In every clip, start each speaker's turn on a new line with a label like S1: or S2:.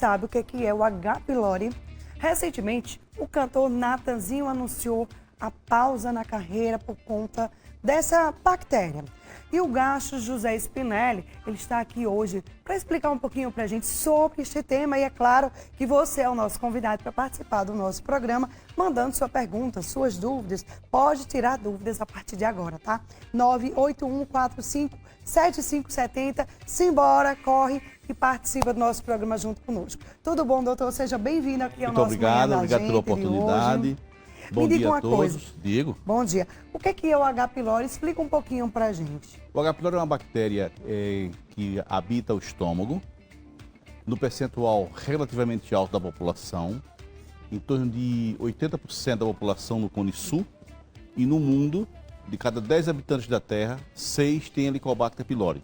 S1: sabe o que é o H. pylori? Recentemente, o cantor Natanzinho anunciou a pausa na carreira por conta dessa bactéria. E o Gastro José Spinelli, ele está aqui hoje para explicar um pouquinho para a gente sobre este tema. E é claro que você é o nosso convidado para participar do nosso programa, mandando sua pergunta, suas dúvidas. Pode tirar dúvidas a partir de agora, tá? 981457570. Simbora, corre e participa do nosso programa junto conosco. Tudo bom, doutor? Seja bem-vindo aqui ao nosso Manhã da
S2: Obrigado pela oportunidade. Bom dia a todos. Diego.
S1: Bom dia. O que é o H. pylori? Explica um pouquinho pra gente.
S2: O H. pylori é uma bactéria que habita o estômago, no percentual relativamente alto da população, em torno de 80% da população no Cone Sul, e no mundo, de cada 10 habitantes da Terra, 6 têm Helicobacter pylori.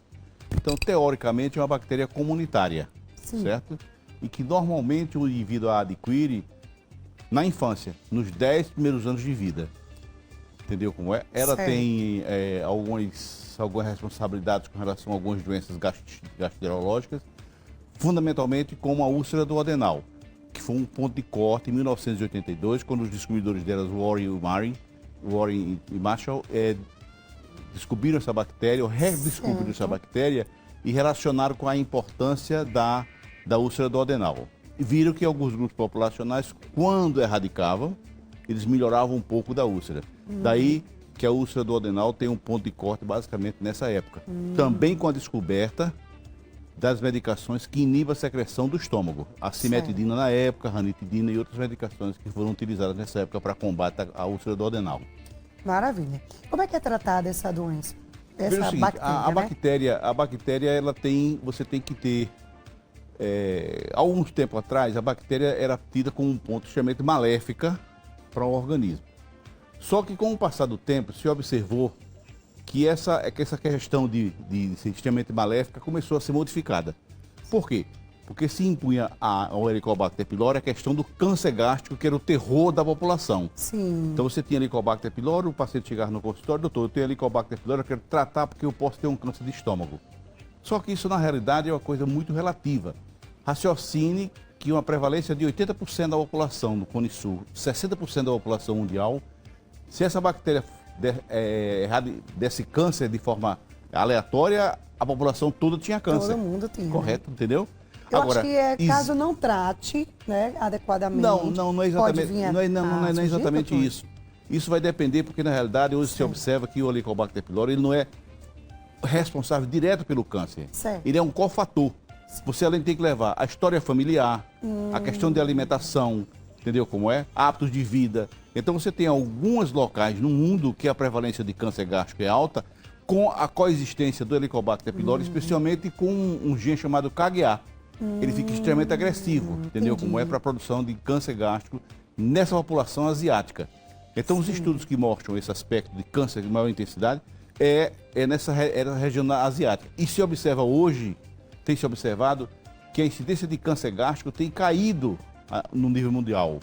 S2: Então, teoricamente, é uma bactéria comunitária, certo? E que normalmente o indivíduo a adquire na infância, nos 10 primeiros anos de vida. Entendeu como é? Ela tem algumas responsabilidades com relação a algumas doenças gastroenterológicas, fundamentalmente como a úlcera do adenal, que foi um ponto de corte em 1982, quando os descobridores delas, Warren e Marshall, descobriram essa bactéria, ou redescobriram essa bactéria, e relacionaram com a importância da úlcera do adenal. E viram que alguns grupos populacionais, quando erradicavam, eles melhoravam um pouco da úlcera. Daí que a úlcera do adenal tem um ponto de corte basicamente nessa época. Também com a descoberta das medicações que inibem a secreção do estômago. A cimetidina na época, a ranitidina e outras medicações que foram utilizadas nessa época para combate a úlcera do adenal.
S1: Maravilha. Como é que é tratada essa doença? Essa
S2: bactéria, a bactéria, você tem que ter... há alguns tempos atrás, a bactéria era tida como um ponto extremamente maléfica para o organismo. Só que com o passar do tempo, se observou que essa questão de ser extremamente maléfica começou a ser modificada. Por quê? Porque se impunha ao Helicobacter pylori a questão do câncer gástrico, que era o terror da população.
S1: Sim.
S2: Então você tinha Helicobacter pylori, o paciente chegava no consultório, doutor, eu tenho Helicobacter pylori, eu quero tratar porque eu posso ter um câncer de estômago. Só que isso, na realidade, é uma coisa muito relativa. Raciocine que uma prevalência de 80% da população no Cone Sul, 60% da população mundial, se essa bactéria desse câncer de forma aleatória, a população toda tinha câncer.
S1: Todo mundo tinha.
S2: Correto, entendeu?
S1: Eu acho que caso não trate, né, adequadamente.
S2: Não é exatamente, não é exatamente isso. Isso vai depender, porque na realidade hoje se observa que o Helicobacter pylori ele não é responsável direto pelo câncer. Ele é um cofator. Você além tem que levar a história familiar, a questão de alimentação, entendeu como é? Hábitos de vida. Então você tem alguns locais no mundo que a prevalência de câncer gástrico é alta, com a coexistência do Helicobacter pylori, especialmente com um gene chamado KGA. Ele fica extremamente agressivo, entendeu como é? Para a produção de câncer gástrico nessa população asiática. Então os estudos que mostram esse aspecto de câncer de maior intensidade é nessa região asiática. E se observa hoje, tem se observado que a incidência de câncer gástrico tem caído no nível mundial.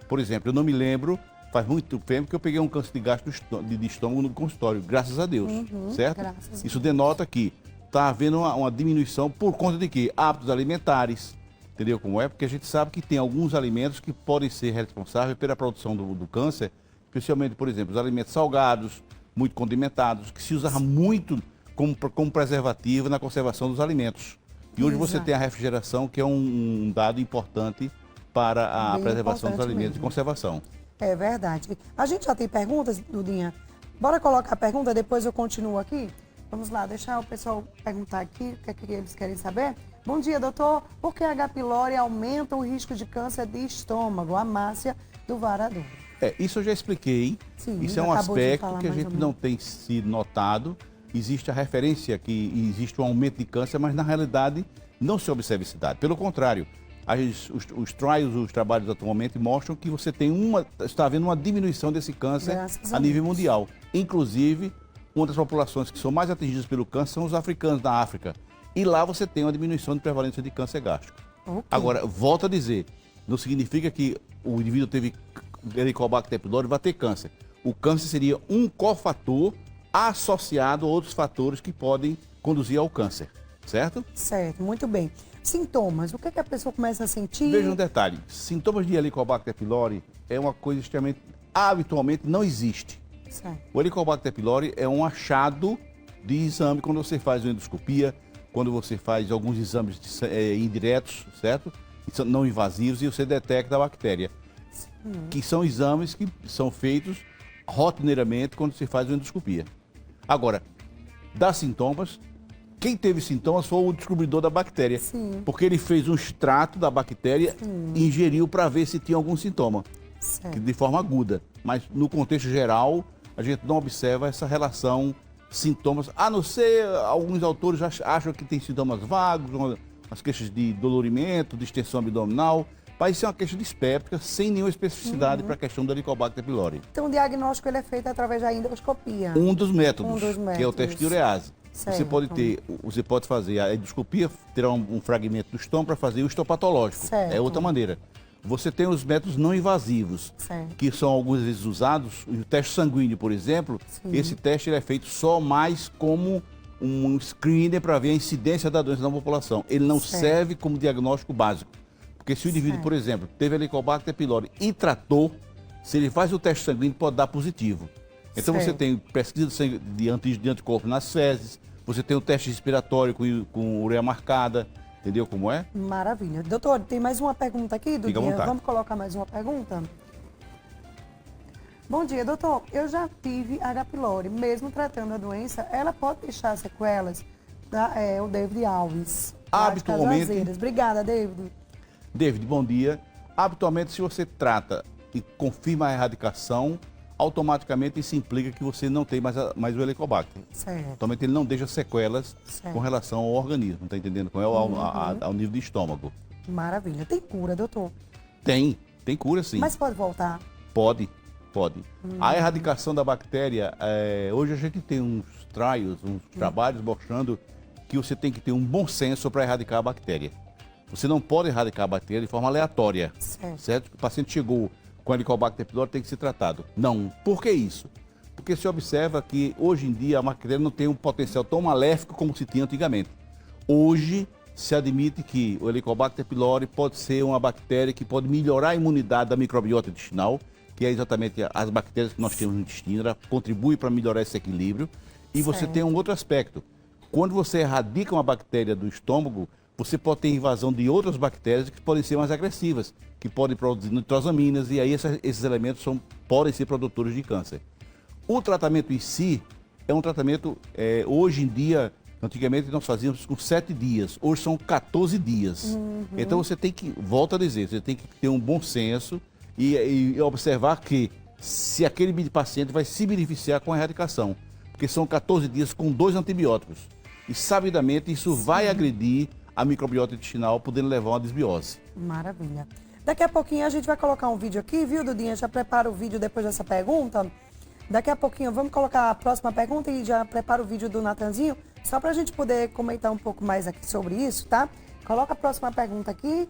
S2: Por exemplo, eu não me lembro, faz muito tempo que eu peguei um câncer de gastro de estômago no consultório, graças a Deus, certo? Isso denota que está havendo uma diminuição por conta de quê? Hábitos alimentares, entendeu como é? Porque a gente sabe que tem alguns alimentos que podem ser responsáveis pela produção do câncer, especialmente, por exemplo, os alimentos salgados, muito condimentados, que se usava muito como preservativo na conservação dos alimentos. E hoje você tem a refrigeração, que é um dado importante para a preservação dos alimentos e conservação.
S1: É verdade. A gente já tem perguntas, Dudinha? Bora colocar a pergunta, depois eu continuo aqui? Vamos lá, deixar o pessoal perguntar aqui o que eles querem saber. Bom dia, doutor. Por que H. pylori aumenta o risco de câncer de estômago? A Márcia do Varadouro.
S2: Isso eu já expliquei. Isso é um aspecto que a gente não tem sido notado. Existe a referência que existe um aumento de câncer, mas na realidade não se observa esse dado. Pelo contrário, os trabalhos atualmente mostram que você está havendo uma diminuição desse câncer a nível mundial. Inclusive, uma das populações que são mais atingidas pelo câncer são os africanos da África. E lá você tem uma diminuição de prevalência de câncer gástrico. Agora, volto a dizer, não significa que o indivíduo teve Helicobacter pylori vai ter câncer. O câncer seria um cofator associado a outros fatores que podem conduzir ao câncer, certo?
S1: Certo, muito bem. Sintomas, o que, que a pessoa começa a sentir?
S2: Veja um detalhe, sintomas de Helicobacter pylori é uma coisa extremamente, habitualmente não existe.
S1: Certo.
S2: O Helicobacter pylori é um achado de exame quando você faz uma endoscopia, quando você faz alguns exames indiretos, certo? Não invasivos, e você detecta a bactéria. Que são exames que são feitos rotineiramente quando se faz uma endoscopia. Agora, dá sintomas. Quem teve sintomas foi o descobridor da bactéria.
S1: Sim.
S2: Porque ele fez um extrato da bactéria e ingeriu para ver se tinha algum sintoma. De forma aguda. Mas no contexto geral, a gente não observa essa relação sintomas, a não ser alguns autores acham que tem sintomas vagos, as queixas de dolorimento, de extensão abdominal. Mas isso é uma queixa dispéptica, sem nenhuma especificidade para a questão do Helicobacter pylori.
S1: Então o diagnóstico ele é feito através da endoscopia.
S2: Um dos métodos, que é o teste de urease.
S1: Certo.
S2: Você pode fazer a endoscopia, tirar um fragmento do estômago para fazer o histopatológico.
S1: Certo.
S2: É outra maneira. Você tem os métodos não invasivos, que são algumas vezes usados. O teste sanguíneo, por exemplo, esse teste ele é feito só mais como um screener para ver a incidência da doença na população. Ele não serve como diagnóstico básico. Porque se o indivíduo, por exemplo, teve Helicobacter pylori e tratou, se ele faz o teste sanguíneo, pode dar positivo. Então você tem pesquisa de anticorpos nas fezes, você tem o teste respiratório com ureia marcada, entendeu como é?
S1: Maravilha. Doutor, tem mais uma pergunta aqui, Dudinha?
S2: Fica à vontade.
S1: Vamos colocar mais uma pergunta? Bom dia, doutor. Eu já tive H. pylori. Mesmo tratando a doença, ela pode deixar sequelas? O David Alves.
S2: Habitualmente.
S1: Obrigada, David.
S2: David, bom dia. Habitualmente, se você trata e confirma a erradicação, automaticamente isso implica que você não tem mais o Helicobacter.
S1: Certo.
S2: Totalmente ele não deixa sequelas com relação ao organismo, tá entendendo? Ao nível do estômago.
S1: Maravilha. Tem cura, doutor?
S2: Tem cura sim.
S1: Mas pode voltar?
S2: Pode. A erradicação da bactéria, hoje a gente tem uns trabalhos mostrando que você tem que ter um bom senso para erradicar a bactéria. Você não pode erradicar a bactéria de forma aleatória, certo? O paciente chegou com Helicobacter pylori, tem que ser tratado. Não. Por que isso? Porque se observa que hoje em dia a bactéria não tem um potencial tão maléfico como se tinha antigamente. Hoje se admite que o Helicobacter pylori pode ser uma bactéria que pode melhorar a imunidade da microbiota intestinal, que é exatamente as bactérias que nós temos no intestino, ela contribui para melhorar esse equilíbrio. E você tem um outro aspecto. Quando você erradica uma bactéria do estômago, você pode ter invasão de outras bactérias que podem ser mais agressivas, que podem produzir nitrosaminas, e aí esses elementos podem ser produtores de câncer. O tratamento em si é um tratamento, hoje em dia, antigamente nós fazíamos com 7 dias, hoje são 14 dias. Então você tem que, volto a dizer, você tem que ter um bom senso e observar que se aquele paciente vai se beneficiar com a erradicação, porque são 14 dias com 2 antibióticos. E sabidamente isso vai agredir a microbiota intestinal, podendo levar a uma desbiose.
S1: Maravilha. Daqui a pouquinho a gente vai colocar um vídeo aqui, viu, Dudinha? Já prepara o vídeo depois dessa pergunta. Daqui a pouquinho vamos colocar a próxima pergunta e já prepara o vídeo do Natanzinho, só para a gente poder comentar um pouco mais aqui sobre isso, tá? Coloca a próxima pergunta aqui.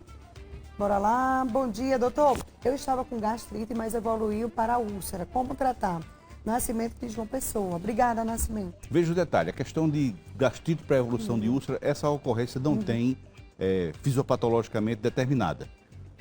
S1: Bora lá. Bom dia, doutor. Eu estava com gastrite, mas evoluiu para a úlcera. Como tratar? Nascimento de João Pessoa. Obrigada, Nascimento.
S2: Veja o detalhe, a questão de gastrite para evolução de úlcera, essa ocorrência não tem fisiopatologicamente determinada.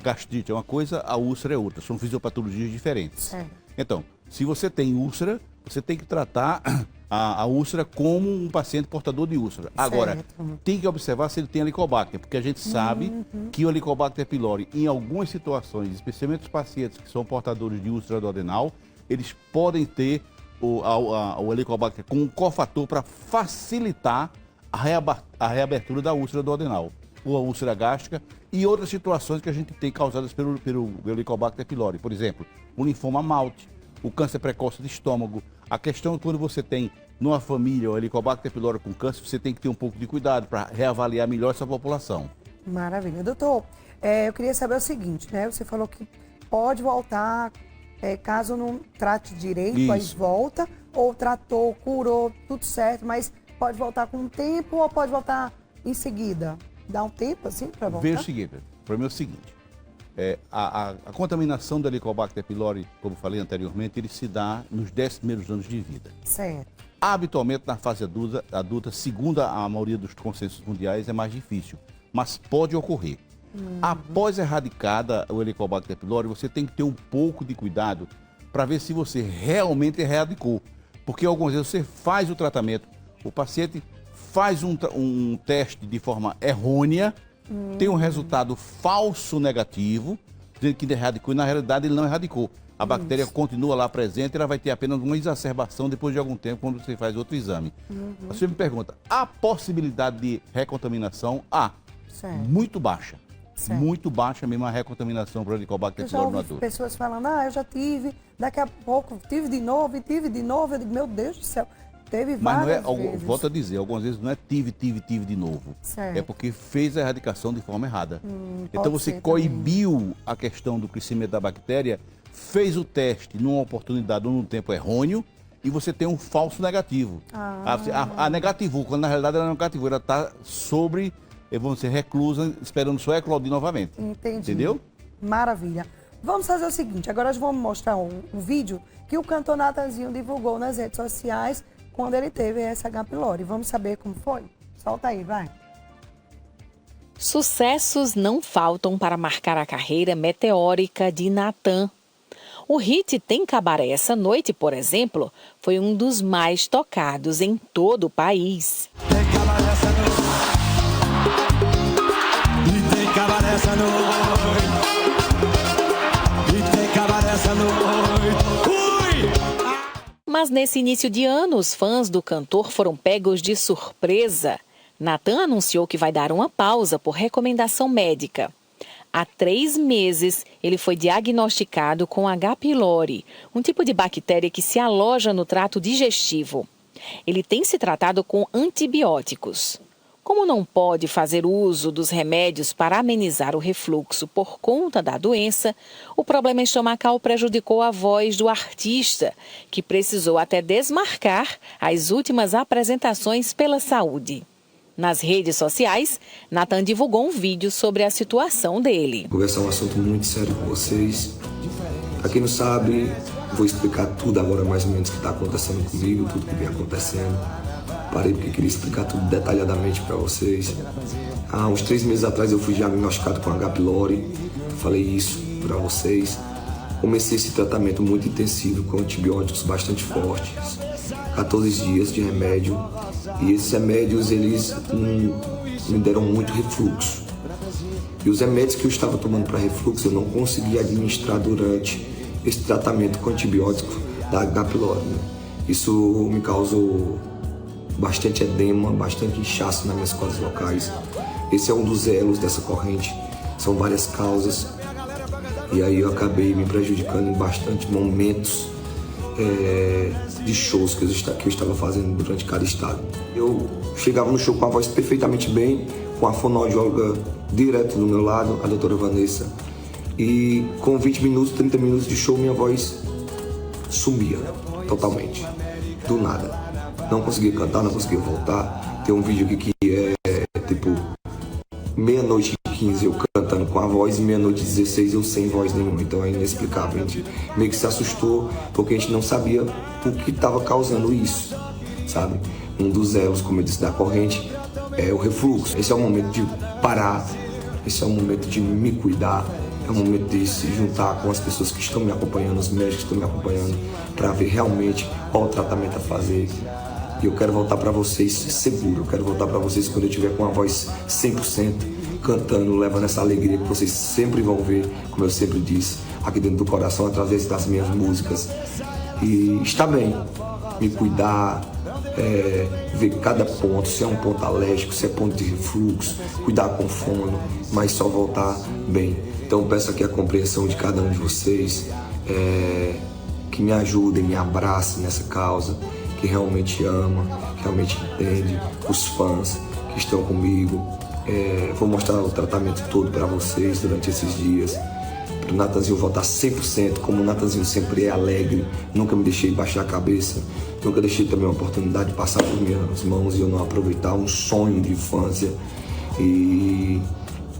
S2: Gastrite é uma coisa, a úlcera é outra, são fisiopatologias diferentes. Então, se você tem úlcera, você tem que tratar a úlcera como um paciente portador de úlcera. Agora, tem que observar se ele tem Helicobacter, porque a gente sabe que o Helicobacter pylori, em algumas situações, especialmente os pacientes que são portadores de úlcera duodenal, eles podem ter o Helicobacter como um cofator para facilitar a reabertura da úlcera duodenal, ou a úlcera gástrica, e outras situações que a gente tem causadas pelo Helicobacter pylori. Por exemplo, o linfoma malte, o câncer precoce de estômago. A questão é que quando você tem numa família o Helicobacter pylori com câncer, você tem que ter um pouco de cuidado para reavaliar melhor essa população.
S1: Maravilha. Doutor, eu queria saber o seguinte, né? Você falou que pode voltar... caso não trate direito, aí volta, ou tratou, curou, tudo certo, mas pode voltar com um tempo ou pode voltar em seguida? Dá um tempo assim para voltar?
S2: Veja o seguinte, o problema é o seguinte, a contaminação do Helicobacter pylori, como falei anteriormente, ele se dá nos 10 primeiros anos de vida.
S1: Certo.
S2: Habitualmente na fase adulta, segundo a maioria dos consensos mundiais, é mais difícil. mas pode ocorrer. Após erradicada o Helicobacter pylori, você tem que ter um pouco de cuidado para ver se você realmente erradicou. Porque algumas vezes você faz o tratamento, o paciente faz um teste de forma errônea, tem um resultado falso negativo, dizendo que erradicou, e na realidade ele não erradicou. A bactéria continua lá presente, ela vai ter apenas uma exacerbação depois de algum tempo, quando você faz outro exame. Você me pergunta, há possibilidade de recontaminação? Há. Muito baixa. Muito baixa mesmo a recontaminação para o Helicobacter pylori no adulto.
S1: Pessoas falando, eu já tive, daqui a pouco tive de novo. Eu digo, meu Deus do céu, teve várias vezes.
S2: Volto a dizer, algumas vezes não é tive de novo. É porque fez a erradicação de forma errada. Então você coibiu a questão do crescimento da bactéria, fez o teste numa oportunidade ou num tempo errôneo, e você tem um falso negativo. A negativou, quando na realidade ela não negativou, ela está sobre... vão ser reclusa, esperando só eclodir novamente.
S1: Entendi.
S2: Entendeu?
S1: Maravilha. Vamos fazer o seguinte, agora nós vamos mostrar um vídeo que o cantor Natanzinho divulgou nas redes sociais quando ele teve essa H. pylori. Vamos saber como foi? Solta aí, vai.
S3: Sucessos não faltam para marcar a carreira meteórica de Natan. O hit Tem Cabaré Essa Noite, por exemplo, foi um dos mais tocados em todo o país.
S4: Tem cabaré essa noite. E tem cabaré essa noite. E tem cabaré essa noite.
S3: Mas nesse início de ano, os fãs do cantor foram pegos de surpresa. Natan anunciou que vai dar uma pausa por recomendação médica. Há 3 meses, ele foi diagnosticado com H. pylori, um tipo de bactéria que se aloja no trato digestivo. Ele tem se tratado com antibióticos. Como não pode fazer uso dos remédios para amenizar o refluxo por conta da doença, o problema estomacal prejudicou a voz do artista, que precisou até desmarcar as últimas apresentações pela saúde. Nas redes sociais, Natan divulgou um vídeo sobre a situação dele.
S5: Vou conversar um assunto muito sério com vocês. Pra quem não sabe, vou explicar tudo agora mais ou menos o que está acontecendo comigo, tudo que vem acontecendo. Parei porque queria explicar tudo detalhadamente para vocês. Há uns 3 meses atrás eu fui diagnosticado com H. pylori. Falei isso para vocês. Comecei esse tratamento muito intensivo com antibióticos bastante fortes. 14 dias de remédio. E esses remédios, eles me deram muito refluxo. E os remédios que eu estava tomando para refluxo, eu não conseguia administrar durante esse tratamento com antibiótico da H. pylori. Isso me causou bastante edema, bastante inchaço nas minhas cordas vocais. Esse é um dos elos dessa corrente. São várias causas. E aí eu acabei me prejudicando em bastante momentos de shows que eu estava fazendo durante cada estado. Eu chegava no show com a voz perfeitamente bem, com a fonoaudióloga direto do meu lado, a doutora Vanessa, e com 20 minutos, 30 minutos de show, minha voz sumia totalmente, do nada. Não conseguia cantar, não conseguia voltar. Tem um vídeo aqui que é tipo meia-noite e 15 eu cantando com a voz e meia-noite e 16 eu sem voz nenhuma. Então é inexplicável. A gente meio que se assustou porque a gente não sabia o que estava causando isso, sabe? Um dos elos, como eu disse, da corrente é o refluxo. Esse é o momento de parar, esse é o momento de me cuidar, é o momento de se juntar com as pessoas que estão me acompanhando, os médicos que estão me acompanhando, para ver realmente qual o tratamento a fazer. E eu quero voltar para vocês seguro, eu quero voltar para vocês quando eu estiver com a voz 100%, cantando, levando essa alegria que vocês sempre vão ver, como eu sempre disse, aqui dentro do coração, através das minhas músicas. E está bem, me cuidar, ver cada ponto, se é um ponto alérgico, se é ponto de refluxo, cuidar com fono, mas só voltar bem. Então peço aqui a compreensão de cada um de vocês, que me ajudem, me abracem nessa causa, que realmente ama, que realmente entende, os fãs que estão comigo. Vou mostrar o tratamento todo para vocês durante esses dias, para o Natanzinho voltar 100%, como o Natanzinho sempre é alegre, nunca me deixei baixar a cabeça, nunca deixei também a oportunidade de passar por minhas mãos e eu não aproveitar um sonho de infância. E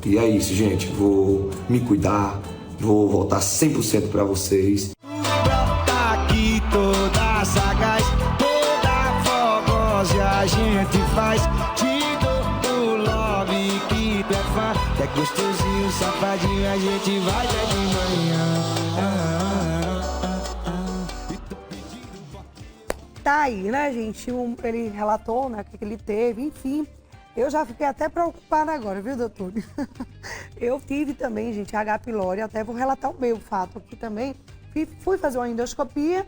S5: é isso, gente, vou me cuidar, vou voltar 100% para vocês.
S4: Aqui toda sagaz, toda fogosa a gente faz, te dou o love que É gostosinho, safadinho, a gente vai até de manhã.
S1: Tá aí, né, gente? Ele relatou, né, o que ele teve, enfim. Eu já fiquei até preocupada agora, viu, doutor? Eu tive também, gente, H. pylori, até vou relatar o meu fato aqui também. Fui fazer uma endoscopia,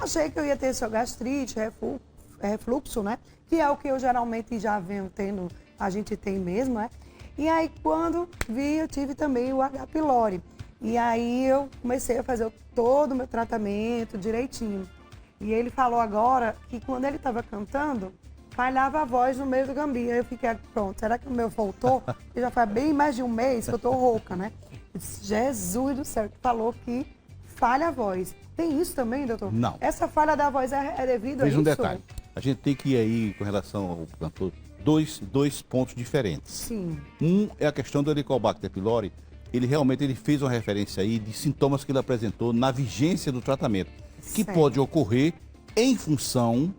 S1: achei que eu ia ter só gastrite, refluxo, né? Que é o que eu geralmente já venho tendo, a gente tem mesmo, né? E aí, quando vi, eu tive também o H. pylori. E aí, eu comecei a fazer todo o meu tratamento direitinho. E ele falou agora que quando ele estava cantando, falhava a voz no meio do gambia. Aí eu fiquei, pronto, será que o meu voltou? E já faz bem mais de um mês que eu tô rouca, né? Eu disse, Jesus do céu, que falou que falha a voz. Tem isso também, doutor?
S2: Não.
S1: Essa falha da voz é devido a isso?
S2: Veja um detalhe. A gente tem que ir aí, com relação ao cantor, dois pontos diferentes.
S1: Sim.
S2: Um é a questão do Helicobacter pylori. Ele realmente fez uma referência aí de sintomas que ele apresentou na vigência do tratamento, que
S1: certo.
S2: pode ocorrer em função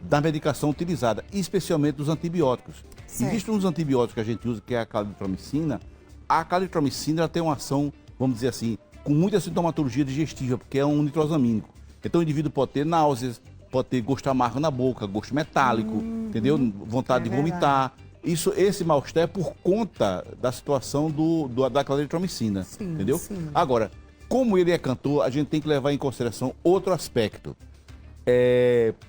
S2: da medicação utilizada, especialmente dos antibióticos.
S1: Certo.
S2: Existem uns antibióticos que a gente usa, que é a calitromicina. A calitromicina ela tem uma ação, vamos dizer assim, com muita sintomatologia digestiva, porque é um nitrosamínico. Então o indivíduo pode ter náuseas, pode ter gosto amargo na boca, gosto metálico, entendeu? Vontade de vomitar. Esse mal-estar é por conta da situação da calitromicina,
S1: sim,
S2: entendeu?
S1: Sim.
S2: Agora, como ele é cantor, a gente tem que levar em consideração outro aspecto.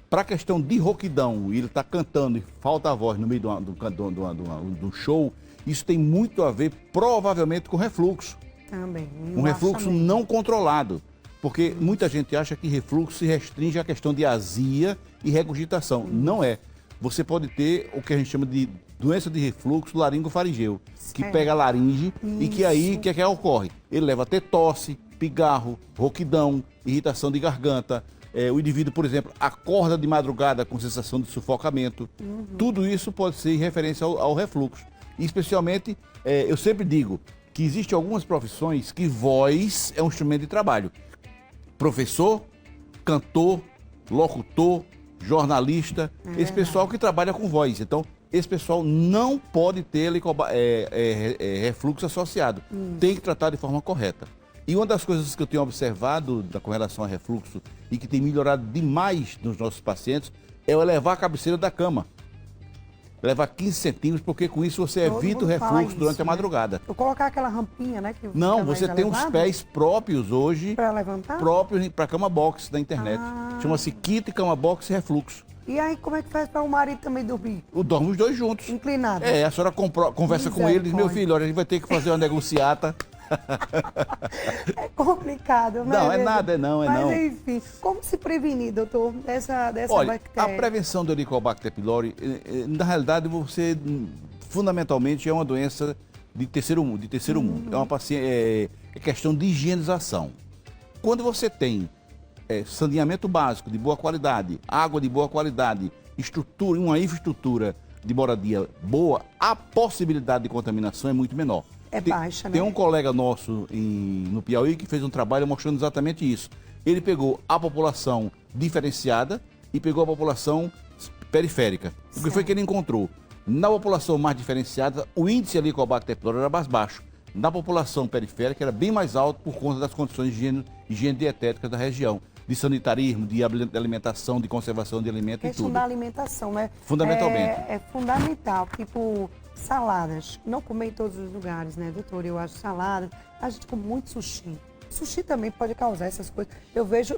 S2: Para a questão de rouquidão, ele está cantando e falta a voz no meio do show, isso tem muito a ver, provavelmente, com refluxo.
S1: Também.
S2: Um refluxo não controlado. Porque muita gente acha que refluxo se restringe à questão de azia e regurgitação. Não é. Você pode ter o que a gente chama de doença de refluxo laringofaringeu, que pega a laringe e que aí, o que é que ocorre? Ele leva a ter tosse, pigarro, rouquidão, irritação de garganta. O indivíduo, por exemplo, acorda de madrugada com sensação de sufocamento. Tudo isso pode ser em referência ao refluxo. E especialmente, eu sempre digo que existem algumas profissões que voz é um instrumento de trabalho. Professor, cantor, locutor, jornalista, esse pessoal que trabalha com voz. Então, esse pessoal não pode ter refluxo associado. Tem que tratar de forma correta. E uma das coisas que eu tenho observado com relação a refluxo e que tem melhorado demais nos nossos pacientes é o elevar a cabeceira da cama. Levar 15 centímetros, porque com isso você evita o refluxo durante a madrugada.
S1: Eu colocar aquela rampinha, né? Que
S2: não, você tem uns pés próprios hoje.
S1: Para levantar?
S2: Próprios para cama box da internet. Chama-se kit cama box refluxo.
S1: E aí, como é que faz para o marido também dormir?
S2: Dorme os dois juntos.
S1: Inclinado.
S2: A senhora conversa com ele e diz, meu filho, olha, a gente vai ter que fazer uma negociata.
S1: É complicado, né?
S2: Não, é nada, não.
S1: Mas enfim, como se prevenir, doutor, dessa
S2: olha,
S1: bactéria?
S2: A prevenção do Helicobacter pylori, na realidade, fundamentalmente, é uma doença de terceiro mundo. É uma é questão de higienização. Quando você tem saneamento básico de boa qualidade, água de boa qualidade, uma infraestrutura de moradia boa, a possibilidade de contaminação é muito menor.
S1: Baixa, né?
S2: Tem um colega nosso no Piauí que fez um trabalho mostrando exatamente isso. Ele pegou a população diferenciada e pegou a população periférica. O que foi que ele encontrou? Na população mais diferenciada, o índice de Helicobacter pylori era mais baixo. Na população periférica era bem mais alto por conta das condições de higiene dietética da região. De sanitarismo, de alimentação, de conservação de alimentos e tudo.
S1: A questão da alimentação, né?
S2: Fundamentalmente.
S1: É fundamental, tipo saladas. Não comer em todos os lugares, né, doutor? Eu acho salada. A gente come muito sushi. Sushi também pode causar essas coisas. Eu vejo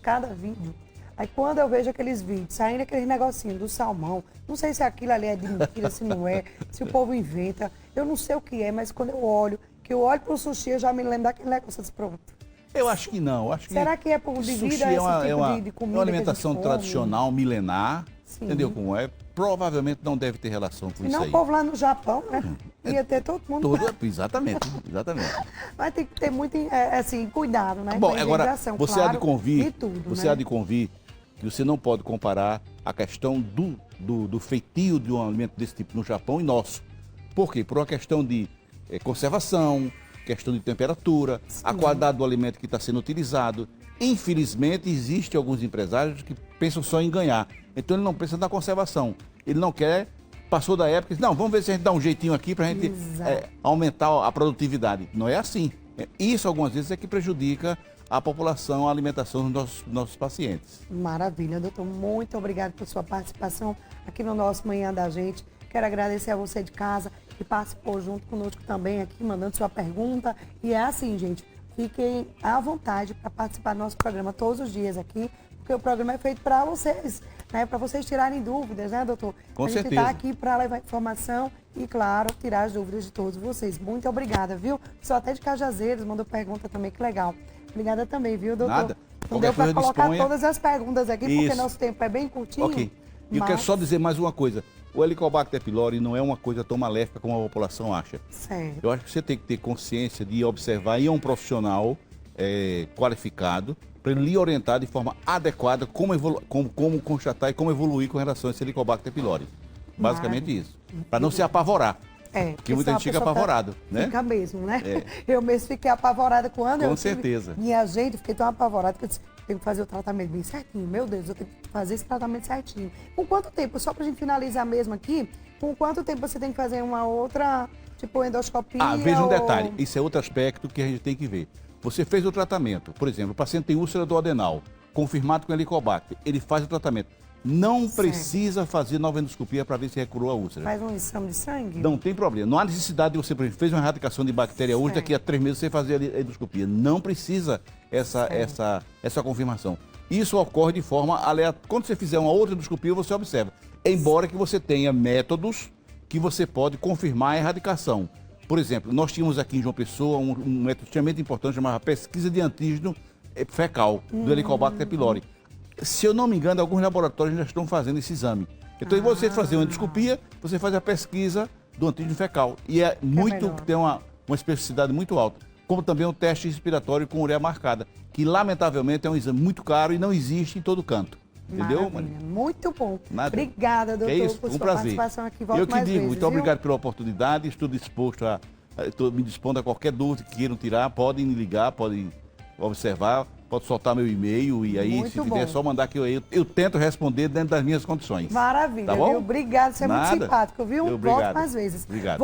S1: cada vídeo. Aí quando eu vejo aqueles vídeos, saindo aqueles negocinhos do salmão, não sei se aquilo ali é de mentira, se não é, se o povo inventa. Eu não sei o que é, mas quando eu olho pro sushi, eu já me lembro daquele negócio de pronto.
S2: Eu acho que não.
S1: Será que é por devido a esse tipo de comida?
S2: É uma alimentação tradicional, milenar.
S1: Sim.
S2: Entendeu como é? Provavelmente não deve ter relação com isso aí.
S1: O povo lá no Japão, né? Ia ter todo mundo.
S2: Exatamente.
S1: Mas tem que ter muito cuidado, né?
S2: Bom, agora você há de convir,
S1: há
S2: de convir que você não pode comparar a questão do feitio de um alimento desse tipo no Japão e nosso. Por quê? Por uma questão de conservação, questão de temperatura, a qualidade do alimento que está sendo utilizado. Infelizmente, existem alguns empresários que pensam só em ganhar. Então, ele não pensa na conservação. Ele não quer passou da época, não, vamos ver se a gente dá um jeitinho aqui para a gente aumentar a produtividade. Não é assim. Isso, algumas vezes, é que prejudica a população, a alimentação dos nossos pacientes.
S1: Maravilha, doutor. Muito obrigado por sua participação aqui no nosso Manhã da Gente. Quero agradecer a você de casa que participou junto conosco também aqui, mandando sua pergunta. E é assim, gente, fiquem à vontade para participar do nosso programa todos os dias aqui, porque o programa é feito para vocês, né? Para vocês tirarem dúvidas, né, doutor?
S2: Com certeza.
S1: A gente está aqui para levar informação e, claro, tirar as dúvidas de todos vocês. Muito obrigada, viu? Só até de Cajazeiros mandou pergunta também, que legal. Obrigada também, viu, doutor?
S2: Nada.
S1: Não deu para colocar todas as perguntas aqui, porque nosso tempo é bem curtinho.
S2: Ok. E eu quero só dizer mais uma coisa. O Helicobacter pylori não é uma coisa tão maléfica como a população acha.
S1: Certo.
S2: Eu acho que você tem que ter consciência de observar e é um profissional qualificado para ele lhe orientar de forma adequada como constatar e como evoluir com relação a esse Helicobacter pylori. Basicamente isso. Para não se apavorar. Porque muita gente fica apavorado, né?
S1: Fica mesmo, né? Eu mesmo fiquei apavorada quando
S2: Com certeza.
S1: Minha gente, fiquei tão apavorada que eu disse, tenho que fazer o tratamento bem certinho. Meu Deus, eu tenho que fazer esse tratamento certinho. Com quanto tempo? Só pra gente finalizar mesmo aqui, com quanto tempo você tem que fazer uma outra, tipo, endoscopia?
S2: Veja um detalhe. Isso é outro aspecto que a gente tem que ver. Você fez o tratamento, por exemplo, o paciente tem úlcera do adenal, confirmado com Helicobacter, ele faz o tratamento. Não precisa fazer nova endoscopia para ver se recurou a úlcera.
S1: Faz um exame de sangue?
S2: Não tem problema. Não há necessidade de você, por exemplo, fez uma erradicação de bactéria hoje, daqui a 3 meses você fazer a endoscopia. Não precisa essa confirmação. Isso ocorre de forma aleatória. Quando você fizer uma outra endoscopia, você observa. Embora que você tenha métodos que você pode confirmar a erradicação. Por exemplo, nós tínhamos aqui em João Pessoa um método extremamente importante chamado pesquisa de antígeno fecal do Helicobacter pylori. Se eu não me engano, alguns laboratórios já estão fazendo esse exame. Então, em você fazer uma endoscopia, você faz a pesquisa do antígeno fecal. E tem uma especificidade muito alta. Como também o teste respiratório com ureia marcada, que lamentavelmente é um exame muito caro e não existe em todo canto. Entendeu?
S1: Muito bom.
S2: Nada.
S1: Obrigada, doutor, por sua participação aqui. Volte mais vezes,
S2: muito obrigado pela oportunidade. Estou disposto estou me dispondo a qualquer dúvida que queiram tirar. Podem me ligar, podem observar. Pode soltar meu e-mail e aí, se quiser, é só mandar que eu tento responder dentro das minhas condições.
S1: Maravilha,
S2: tá bom?
S1: Viu? Obrigado, você é muito simpático, viu? Volte mais vezes.
S2: Obrigado.